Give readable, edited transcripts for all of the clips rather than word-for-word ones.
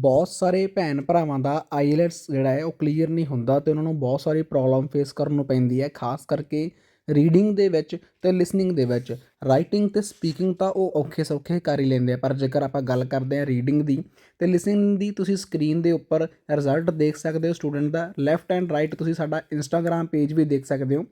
ਬਹੁਤ ਸਾਰੇ ਭੈਣ ਭਰਾਵਾਂ ਦਾ ਆਈਲੈਟਸ ਜਿਹੜਾ ਹੈ ਉਹ ਕਲੀਅਰ ਨਹੀਂ ਹੁੰਦਾ ਅਤੇ ਉਹਨਾਂ ਨੂੰ ਬਹੁਤ ਸਾਰੀ ਪ੍ਰੋਬਲਮ ਫੇਸ ਕਰਨ ਨੂੰ ਪੈਂਦੀ ਹੈ, ਖਾਸ ਕਰਕੇ ਰੀਡਿੰਗ ਦੇ ਵਿੱਚ ਅਤੇ ਲਿਸਨਿੰਗ ਦੇ ਵਿੱਚ। ਰਾਈਟਿੰਗ ਅਤੇ ਸਪੀਕਿੰਗ ਤਾਂ ਉਹ ਔਖੇ ਸੌਖੇ ਕਰ ਹੀ ਲੈਂਦੇ ਆ, ਪਰ ਜੇਕਰ ਆਪਾਂ ਗੱਲ ਕਰਦੇ ਹਾਂ ਰੀਡਿੰਗ ਦੀ ਅਤੇ ਲਿਸਨਿੰਗ ਦੀ, ਤੁਸੀਂ ਸਕਰੀਨ ਦੇ ਉੱਪਰ ਰਿਜ਼ਲਟ ਦੇਖ ਸਕਦੇ ਹੋ ਸਟੂਡੈਂਟ ਦਾ। ਲੈਫਟ ਐਂਡ ਰਾਈਟ ਤੁਸੀਂ ਸਾਡਾ ਇੰਸਟਾਗ੍ਰਾਮ ਪੇਜ ਵੀ ਦੇਖ ਸਕਦੇ ਹੋ,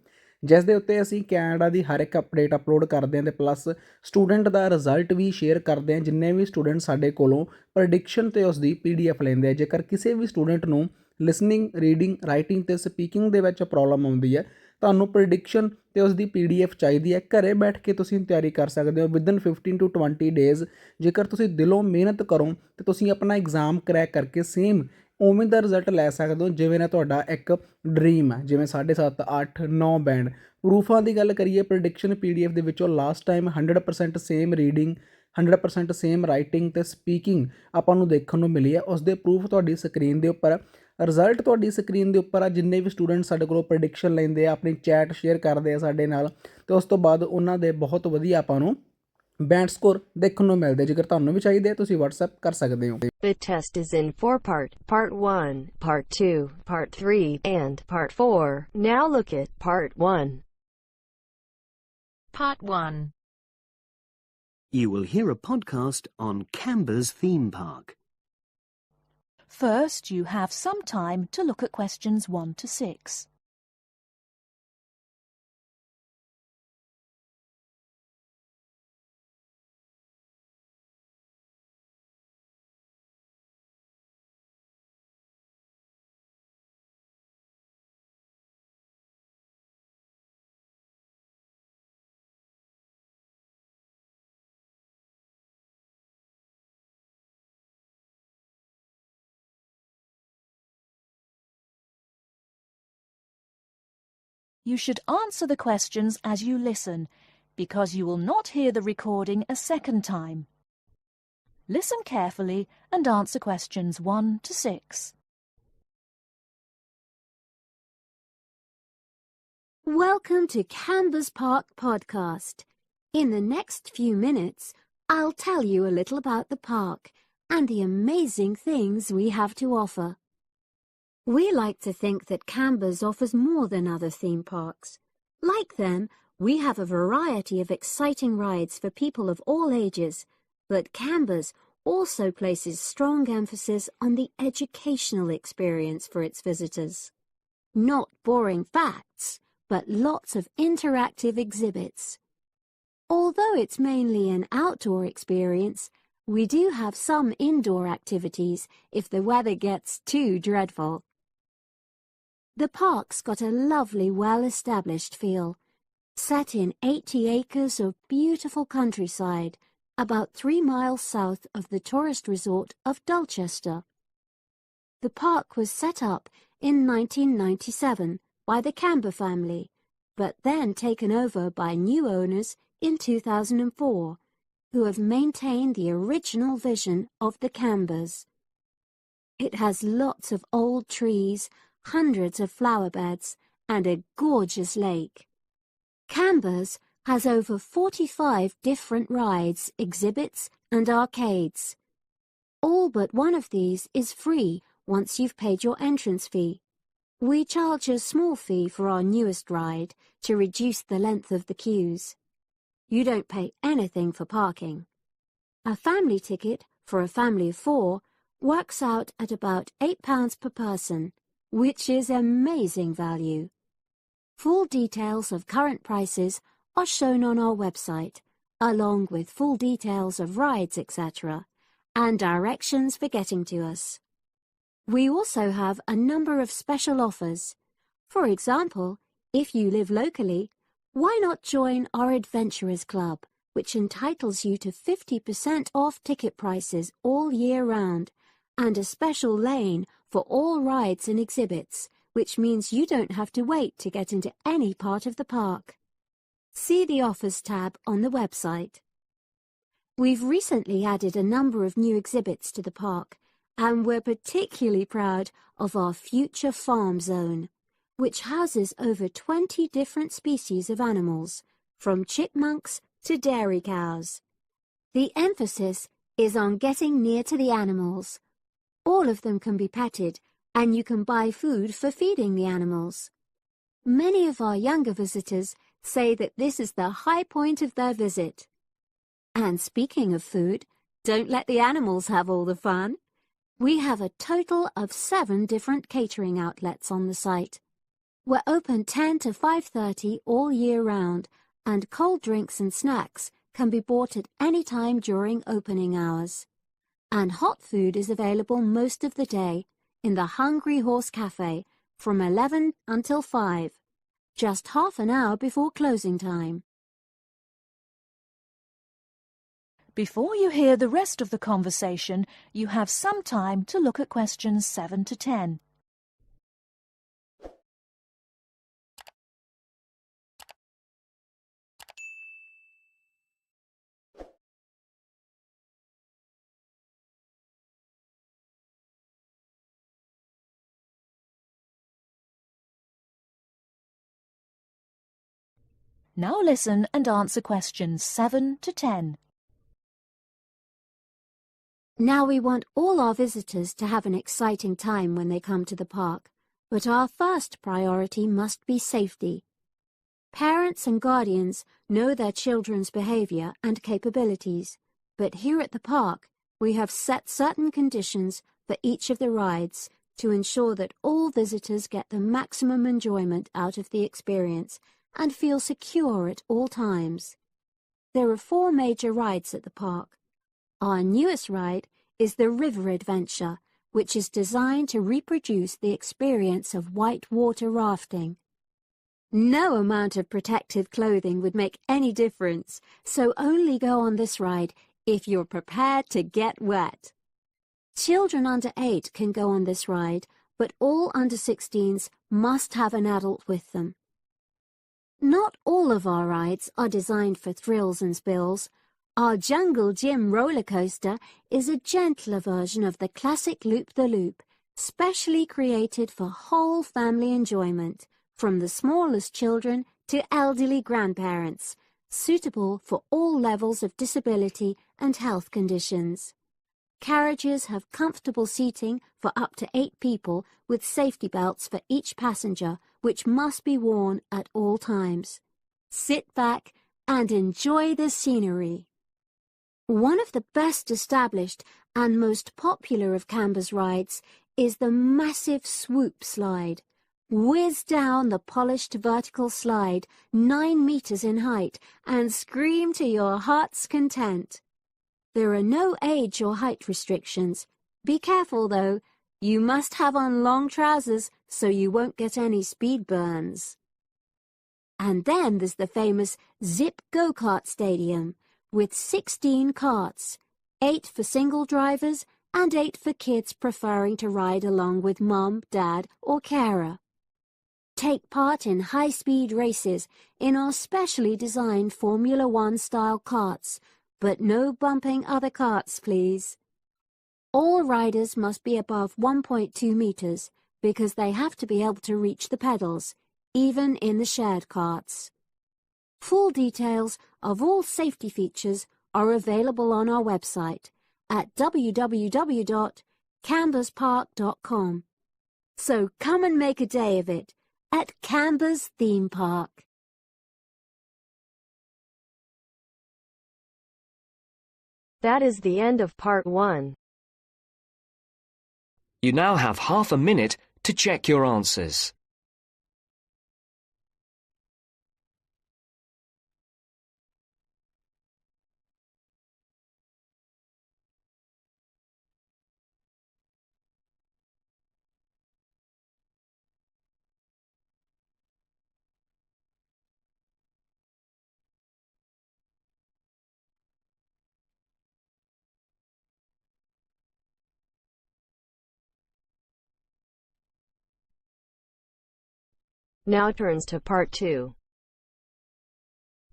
ਜਿਸ ਦੇ ਉੱਤੇ ਅਸੀਂ ਕੈਨੇਡਾ ਦੀ ਹਰ ਇੱਕ ਅਪਡੇਟ ਅਪਲੋਡ ਕਰਦੇ ਹਾਂ ਅਤੇ ਪਲੱਸ ਸਟੂਡੈਂਟ ਦਾ ਰਿਜ਼ਲਟ ਵੀ ਸ਼ੇਅਰ ਕਰਦੇ ਹਾਂ। ਜਿੰਨੇ ਵੀ ਸਟੂਡੈਂਟ ਸਾਡੇ ਕੋਲੋਂ ਪ੍ਰੈਡਿਕਸ਼ਨ ਅਤੇ ਉਸ ਦੀ PDF ਲੈਂਦੇ ਆ, ਜੇਕਰ ਕਿਸੇ ਵੀ ਸਟੂਡੈਂਟ ਨੂੰ ਲਿਸਨਿੰਗ, ਰੀਡਿੰਗ, ਰਾਈਟਿੰਗ ਅਤੇ ਸਪੀਕਿੰਗ ਦੇ ਵਿੱਚ ਪ੍ਰੋਬਲਮ ਆਉਂਦੀ ਹੈ, ਤੁਹਾਨੂੰ ਪ੍ਰੈਡਿਕਸ਼ਨ ਅਤੇ ਉਸ ਦੀ PDF ਚਾਹੀਦੀ ਹੈ, ਘਰੇ ਬੈਠ ਕੇ ਤੁਸੀਂ ਤਿਆਰੀ ਕਰ ਸਕਦੇ ਹੋ ਵਿਦਨ 15 to 20 ਡੇਜ਼। ਜੇਕਰ ਤੁਸੀਂ ਦਿਲੋਂ ਮਿਹਨਤ ਕਰੋ ਤਾਂ ਤੁਸੀਂ ਆਪਣਾ ਐਗਜ਼ਾਮ ਕਰੈਕ ਕਰਕੇ ਸੇਮ ਉਵੇਂ ਦਾ ਰਿਜ਼ਲਟ ਲੈ ਸਕਦੇ ਹੋ ਜਿਵੇਂ ਨਾ ਤੁਹਾਡਾ ਇੱਕ ਡਰੀਮ ਹੈ, ਜਿਵੇਂ 7.5, 8, 9 ਬੈਂਡ। ਪ੍ਰੂਫਾਂ ਦੀ ਗੱਲ ਕਰੀਏ, ਪ੍ਰੈਡਿਕਸ਼ਨ PDF ਦੇ ਵਿੱਚੋਂ last time 100% same reading, 100% same writing ਅਤੇ ਸਪੀਕਿੰਗ ਆਪਾਂ ਨੂੰ ਦੇਖਣ ਨੂੰ ਮਿਲੀ ਹੈ। ਉਸ ਦੇ ਪ੍ਰੂਫ ਤੁਹਾਡੀ ਸਕਰੀਨ ਦੇ ਉੱਪਰ, ਰਿਜ਼ਲਟ ਤੁਹਾਡੀ ਸਕਰੀਨ ਦੇ ਉੱਪਰ ਆ। ਜਿੰਨੇ ਵੀ ਸਟੂਡੈਂਟ ਸਾਡੇ ਕੋਲੋਂ ਪ੍ਰੈਡਿਕਸ਼ਨ ਲੈਂਦੇ ਆ, ਆਪਣੀ ਚੈਟ ਸ਼ੇਅਰ ਕਰਦੇ ਆ ਸਾਡੇ ਨਾਲ, ਅਤੇ ਉਸ ਤੋਂ ਬਾਅਦ ਉਹਨਾਂ ਦੇ ਬਹੁਤ ਵਧੀਆ ਆਪਾਂ ਨੂੰ ਬੈਂਡ ਸਕੋਰ ਦੇਖਣ ਨੂੰ ਮਿਲਦੇ। ਜੇਕਰ ਤੁਹਾਨੂੰ ਵੀ ਚਾਹੀਦੇ ਆ ਤੁਸੀਂ WhatsApp ਕਰ ਸਕਦੇ ਹੋ। The test is in 4 part, Part 1, Part 2, Part 3, and Part 4. Now look at Part 1. Part 1. You will hear a podcast on Canberra's theme park. First, you have some time to look at questions 1 to 6. You should answer the questions as you listen, because you will not hear the recording a second time. Listen carefully and answer questions 1 to 6. Welcome to Canberra's Park podcast. In the next few minutes, I'll tell you a little about the park and the amazing things we have to offer. We like to think that Canberra's offers more than other theme parks. Like them, we have a variety of exciting rides for people of all ages, but Canberra's also places strong emphasis on the educational experience for its visitors. Not boring facts, but lots of interactive exhibits. Although it's mainly an outdoor experience, we do have some indoor activities if the weather gets too dreadful. The park's got a lovely, well-established feel, set in 80 acres of beautiful countryside, about 3 miles south of the tourist resort of Dulchester. The park was set up in 1997 by the Camber family, but then taken over by new owners in 2004, who have maintained the original vision of the Cambers. It has lots of old trees, hundreds of flower beds, and a gorgeous lake. Cambers has over 45 different rides, exhibits, and arcades. All but one of these is free once you've paid your entrance fee. We charge a small fee for our newest ride to reduce the length of the queues. You don't pay anything for parking. A family ticket for a family of 4 works out at about £8 per person, which is amazing value. Full details of current prices are shown on our website, along with full details of rides, etc., and directions for getting to us. We also have a number of special offers. For example, if you live locally, why not join our Adventurers Club, which entitles you to 50% off ticket prices all year round, and a special lane for all rides and exhibits, which means you don't have to wait to get into any part of the park. See the Offers tab on the website. We've recently added a number of new exhibits to the park, and we're particularly proud of our Future Farm Zone, which houses over 20 different species of animals, from chipmunks to dairy cows. The emphasis is on getting near to the animals. All of them can be petted, and you can buy food for feeding the animals. Many of our younger visitors say that this is the high point of their visit. And speaking of food, don't let the animals have all the fun. We have a total of 7 different catering outlets on the site. We're open 10 to 5:30 all year round, and cold drinks and snacks can be bought at any time during opening hours. And hot food is available most of the day in the Hungry Horse Cafe from 11 until 5, just half an hour before closing time. Before you hear the rest of the conversation, you have some time to look at questions 7 to 10. Now listen and answer questions 7 to 10. Now we want all our visitors to have an exciting time when they come to the park, but our first priority must be safety. Parents and guardians know their children's behavior and capabilities, but here at the park we have set certain conditions for each of the rides to ensure that all visitors get the maximum enjoyment out of the experience and feel secure at all times. There are 4 major rides at the park. Our newest ride is the River Adventure, which is designed to reproduce the experience of whitewater rafting. No amount of protective clothing would make any difference, so only go on this ride if you're prepared to get wet. Children under 8 can go on this ride, but all under 16s must have an adult with them. Not all of our rides are designed for thrills and spills. Our Jungle Gym roller coaster is a gentler version of the classic Loop-the-Loop, specially created for whole family enjoyment, from the smallest children to elderly grandparents, suitable for all levels of disability and health conditions. Carriages have comfortable seating for up to 8 people with safety belts for each passenger, which must be worn at all times. Sit back and enjoy the scenery. One of the best established and most popular of Canberra's rides is the massive swoop slide. Whiz down the polished vertical slide 9 meters in height and scream to your heart's content. There are no age or height restrictions. Be careful though, you must have on long trousers so you won't get any speed burns. And then there's the famous Zip Go-Kart Stadium with 16 karts, 8 for single drivers and 8 for kids preferring to ride along with mum, dad or carer. Take part in high-speed races in our specially designed Formula One style karts, but no bumping other karts, please. All riders must be above 1.2 meters because they have to be able to reach the pedals, even in the shared karts. Full details of all safety features are available on our website at www.camberspark.com. So come and make a day of it at Canberra's theme park. That is the end of part 1. You now have half a minute to check your answers. Now turns to part 2.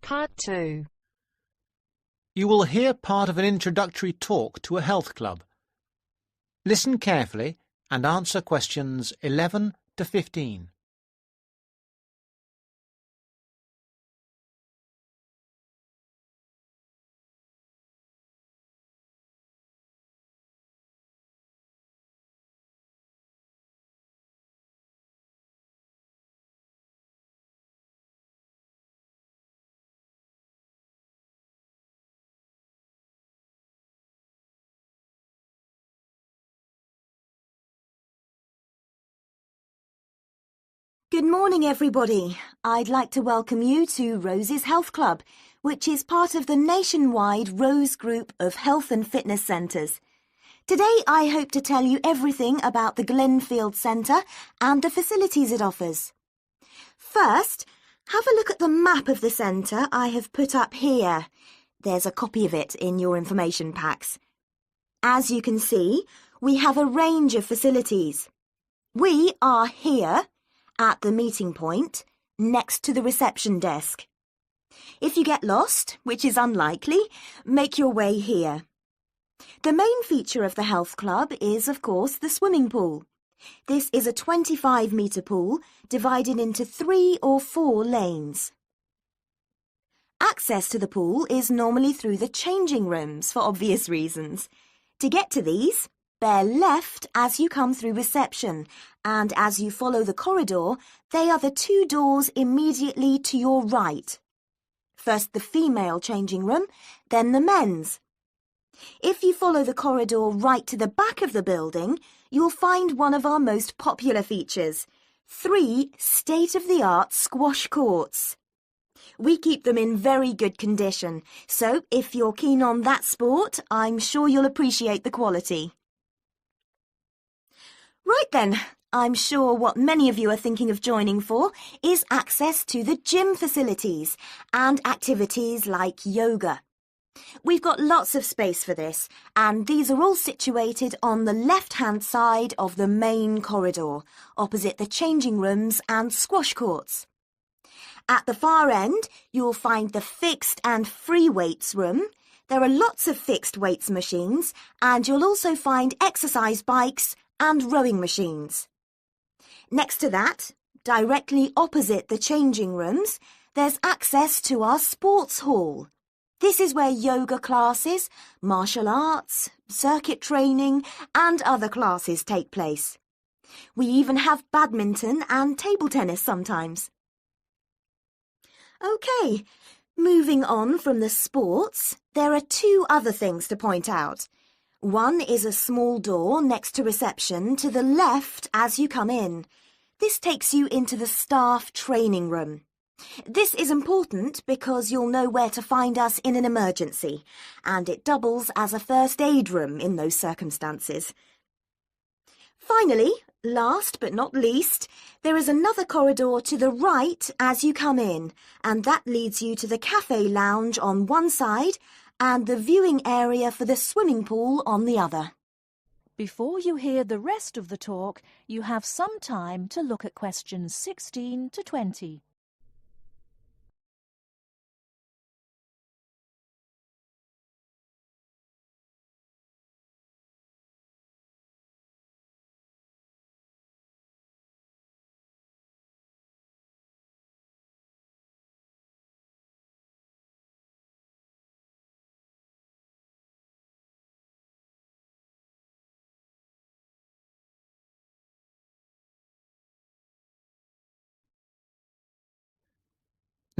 Part 2. You will hear part of an introductory talk to a health club. Listen carefully and answer questions 11 to 15. Good morning, everybody. I'd like to welcome you to Rose's Health Club, which is part of the nationwide Rose Group of Health and Fitness Centres. Today, I hope to tell you everything about the Glenfield Centre and the facilities it offers. First, have a look at the map of the centre I have put up here. There's a copy of it in your information packs. As you can see, we have a range of facilities. We are here at the meeting point next to the reception desk. If you get lost, which is unlikely, make your way here. The main feature of the health club is, of course, the swimming pool. This is a 25-metre pool divided into 3 or 4 lanes. Access to the pool is normally through the changing rooms for obvious reasons. To get to these, bear left as you come through reception, and as you follow the corridor, they are the 2 doors immediately to your right. First the female changing room, then the men's. If you follow the corridor right to the back of the building, you'll find one of our most popular features, 3 state-of-the-art squash courts. We keep them in very good condition, so if you're keen on that sport, I'm sure you'll appreciate the quality. Right then, I'm sure what many of you are thinking of joining for is access to the gym facilities and activities like yoga. We've got lots of space for this, and these are all situated on the left-hand side of the main corridor, opposite the changing rooms and squash courts. At the far end, you'll find the fixed and free weights room. There are lots of fixed weights machines, and you'll also find exercise bikes and rowing machines. Next to that, directly opposite the changing rooms, there's access to our sports hall. This is where yoga classes, martial arts, circuit training and other classes take place. We even have badminton and table tennis sometimes. OK, moving on from the sports, there are 2 other things to point out. One is a small door next to reception to the left as you come in. This takes you into the staff training room. This is important because you'll know where to find us in an emergency, and it doubles as a first aid room in those circumstances. Finally, last but not least, there is another corridor to the right as you come in, and that leads you to the cafe lounge on one side and the viewing area for the swimming pool on the other. Before you hear the rest of the talk, you have some time to look at questions 16 to 20.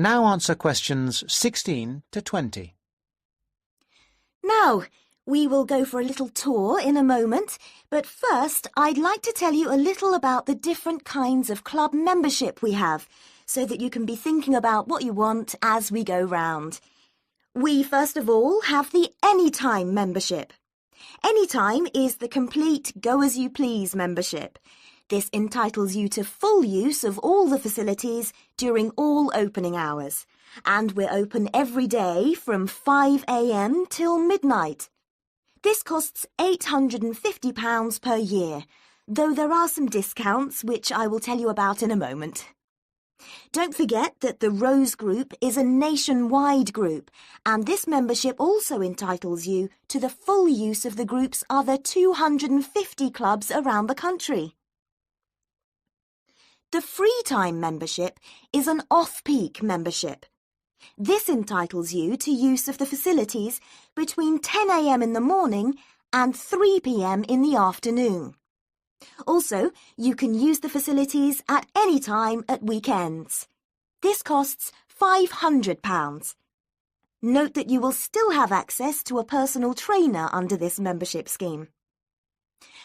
Now answer questions 16 to 20. Now, we will go for a little tour in a moment, but first I'd like to tell you a little about the different kinds of club membership we have, so that you can be thinking about what you want as we go round. We first of all have the Anytime membership. Anytime is the complete go-as-you-please membership. This entitles you to full use of all the facilities during all opening hours, and we're open every day from 5 a.m. till midnight. This costs £850 per year, though there are some discounts which I will tell you about in a moment. Don't forget that the Rose Group is a nationwide group, and this membership also entitles you to the full use of the group's other 250 clubs around the country. The Free Time membership is an off-peak membership. This entitles you to use of the facilities between 10 a.m. in the morning and 3 p.m. in the afternoon. Also, you can use the facilities at any time at weekends. This costs £500. Note that you will still have access to a personal trainer under this membership scheme.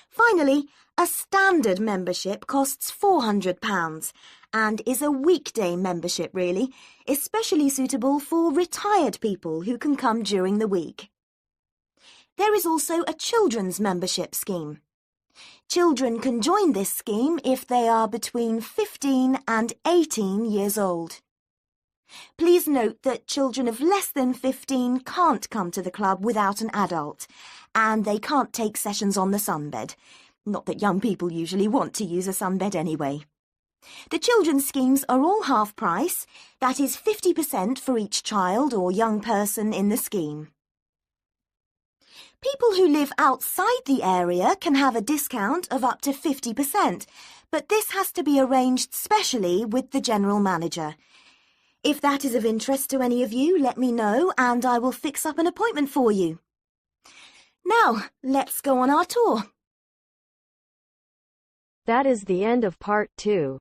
Finally, a standard membership costs £400, and is a weekday membership really, especially suitable for retired people who can come during the week. There is also a children's membership scheme. Children can join this scheme if they are between 15 and 18 years old. Please note that children of less than 15 can't come to the club without an adult, and they can't take sessions on the sunbed. Not that young people usually want to use a sunbed anyway. The children's schemes are all half price, that is 50% for each child or young person in the scheme. People who live outside the area can have a discount of up to 50%, but this has to be arranged specially with the general manager. If that is of interest to any of you, let me know and I will fix up an appointment for you. Now, let's go on our tour. That is the end of part 2.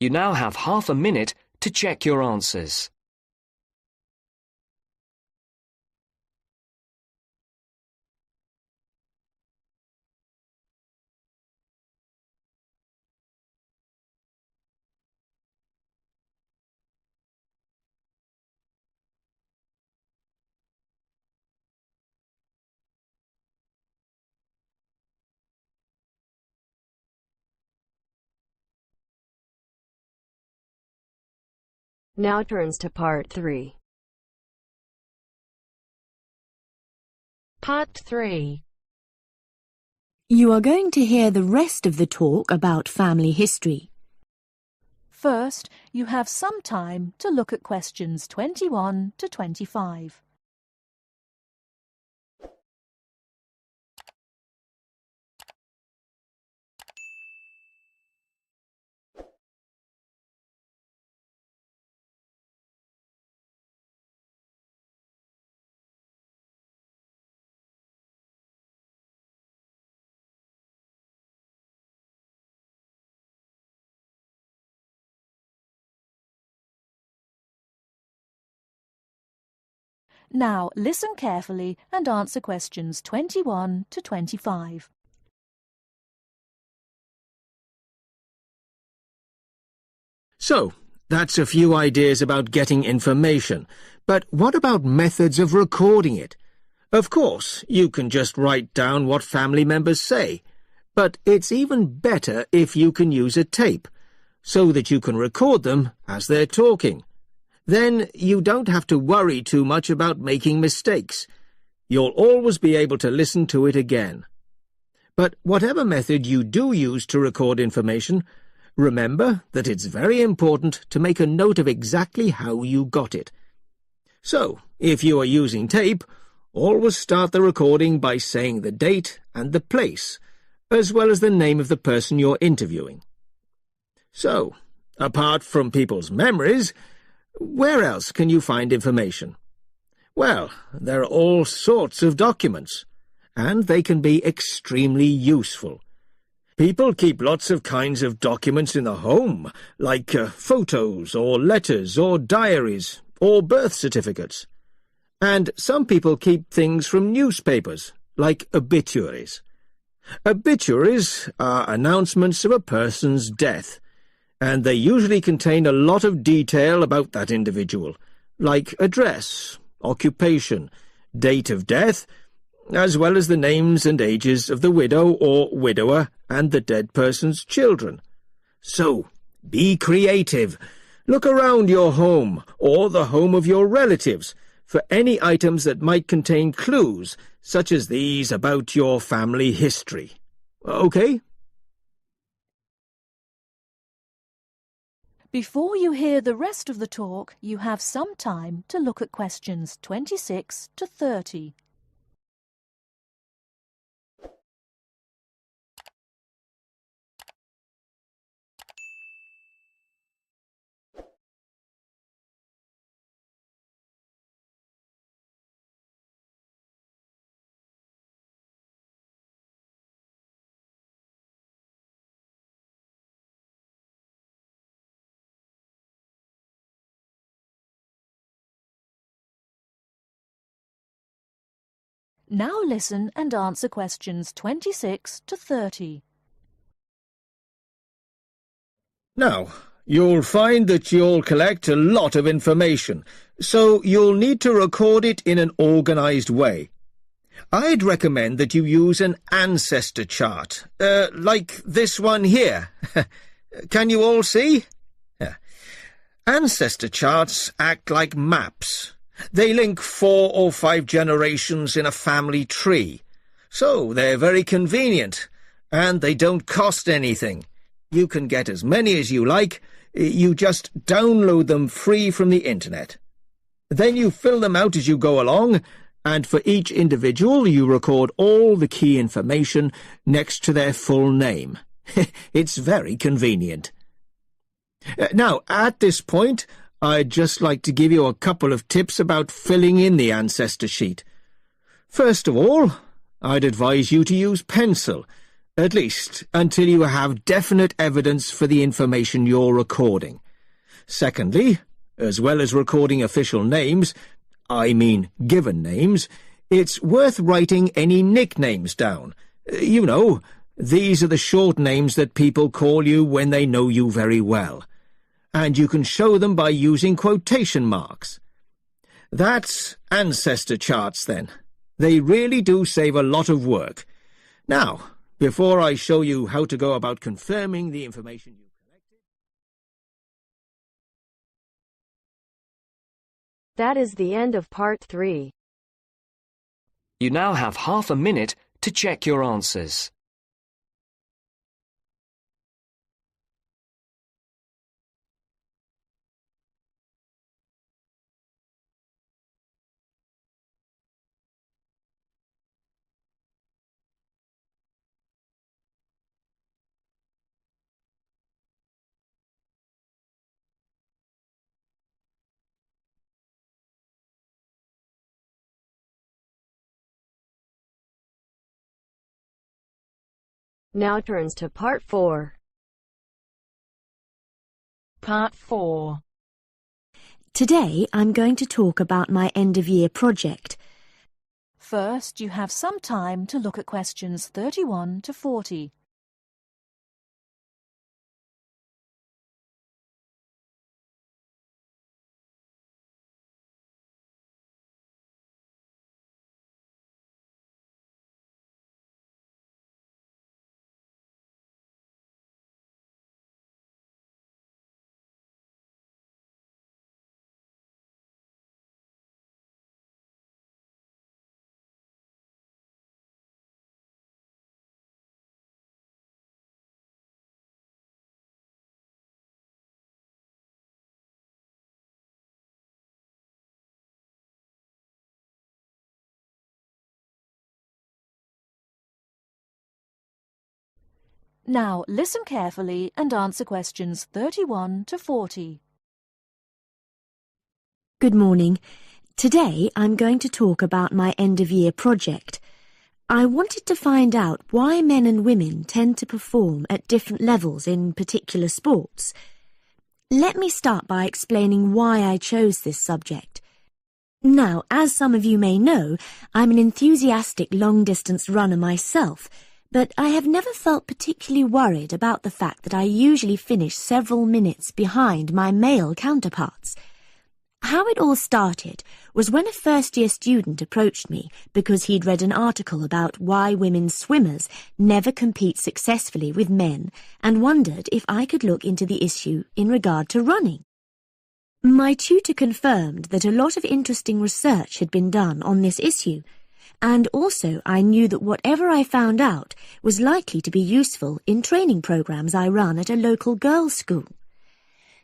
You now have half a minute to check your answers. Now turns to part 3. Part 3. You are going to hear the rest of the talk about family history. First, you have some time to look at questions 21 to 25. Now listen carefully and answer questions 21 to 25. So, that's a few ideas about getting information. But what about methods of recording it? Of course, you can just write down what family members say. But it's even better if you can use a tape, so that you can record them as they're talking. Then you don't have to worry too much about making mistakes. You'll always be able to listen to it again. But whatever method you do use to record information, remember that it's very important to make a note of exactly how you got it. So, if you are using tape, always start the recording by saying the date and the place, as well as the name of the person you're interviewing. So, apart from people's memories, where else can you find information? Well, there are all sorts of documents, and they can be extremely useful. People keep lots of kinds of documents in the home, like photos or letters or diaries or birth certificates. And some people keep things from newspapers, like obituaries. Obituaries are announcements of a person's death, and they usually contain a lot of detail about that individual, like address, occupation, date of death, as well as the names and ages of the widow or widower and the dead person's children. So, be creative. Look around your home or the home of your relatives for any items that might contain clues, such as these about your family history. Okay? Before you hear the rest of the talk, you have some time to look at questions 26 to 30. Now listen and answer questions 26 to 30. Now, You'll find that you'll collect a lot of information, so you'll need to record it in an organised way. I'd recommend that you use an ancestor chart, like this one here. Can you all see? Ancestor charts act like maps. They link 4 or 5 generations in a family tree, so they're very convenient, and they don't cost anything. You can get as many as you like. You just download them free from the internet. Then you fill them out as you go along, and for each individual you record all the key information next to their full name. It's very convenient. Now, at this point, I'd just like to give you a couple of tips about filling in the ancestor sheet. First of all, I'd advise you to use pencil, at least until you have definite evidence for the information you're recording. Secondly, as well as recording official names, I mean given names, it's worth writing any nicknames down. You know, these are the short names that people call you when they know you very well. And you can show them by using quotation marks. That's ancestor charts, then. They really do save a lot of work. Now, before I show you how to go about confirming the information you collected... That is the end of part 3. You now have half a minute to check your answers. Now turns to part 4. Part 4. Today I'm going to talk about my end-of-year project. First, you have some time to look at questions 31 to 40. Now listen carefully and answer questions 31 to 40. Good morning. Today I'm going to talk about my end-of-year project. I wanted to find out why men and women tend to perform at different levels in particular sports. Let me start by explaining why I chose this subject. Now, as some of you may know, I'm an enthusiastic long-distance runner myself, but I have never felt particularly worried about the fact that I usually finish several minutes behind my male counterparts. How it all started was when a first-year student approached me because he'd read an article about why women swimmers never compete successfully with men and wondered if I could look into the issue in regard to running. My tutor confirmed that a lot of interesting research had been done on this issue, and also I knew that whatever I found out was likely to be useful in training programs I run at a local girls' school.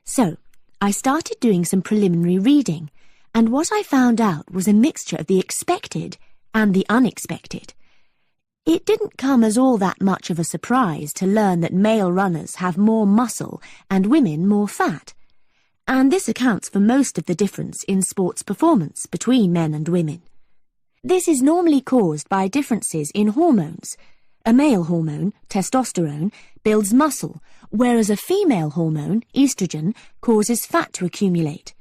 So, I started doing some preliminary reading, and what I found out was a mixture of the expected and the unexpected. It didn't come as all that much of a surprise to learn that male runners have more muscle and women more fat, and this accounts for most of the difference in sports performance between men and women. This is normally caused by differences in hormones. A male hormone, testosterone, builds muscle, whereas a female hormone, estrogen, causes fat to accumulate.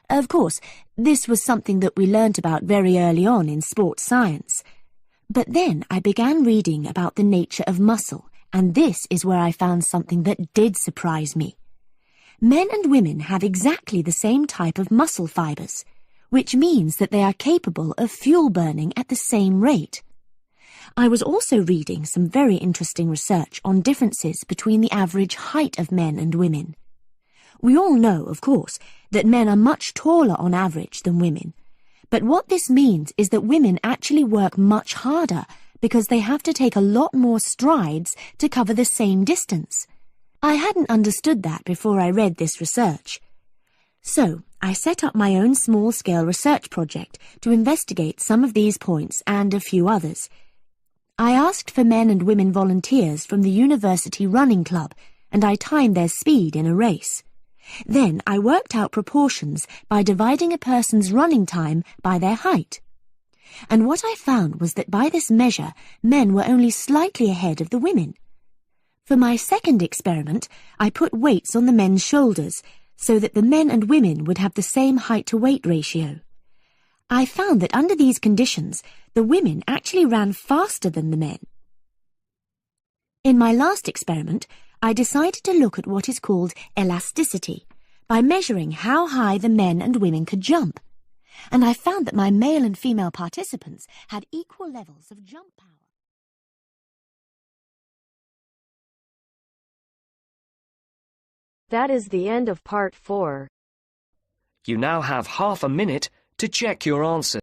Of course, this was something that we learnt about very early on in sports science. But then I began reading about the nature of muscle, and this is where I found something that did surprise me. Men and women have exactly the same type of muscle fibers, which means that they are capable of fuel burning at the same rate. I was also reading some very interesting research on differences between the average height of men and women. We all know, of course, that men are much taller on average than women, but what this means is that women actually work much harder because they have to take a lot more strides to cover the same distance. I hadn't understood that before I read this research. So, I set up my own small-scale research project to investigate some of these points and a few others. I asked for men and women volunteers from the university running club, and I timed their speed in a race. Then I worked out proportions by dividing a person's running time by their height. And what I found was that by this measure, men were only slightly ahead of the women. For my second experiment, I put weights on the men's shoulders so that the men and women would have the same height-to-weight ratio. I found that under these conditions, the women actually ran faster than the men. In my last experiment, I decided to look at what is called elasticity by measuring how high the men and women could jump. And I found that my male and female participants had equal levels of jump power. That is the end of part 4. You now have half a minute to check your answers.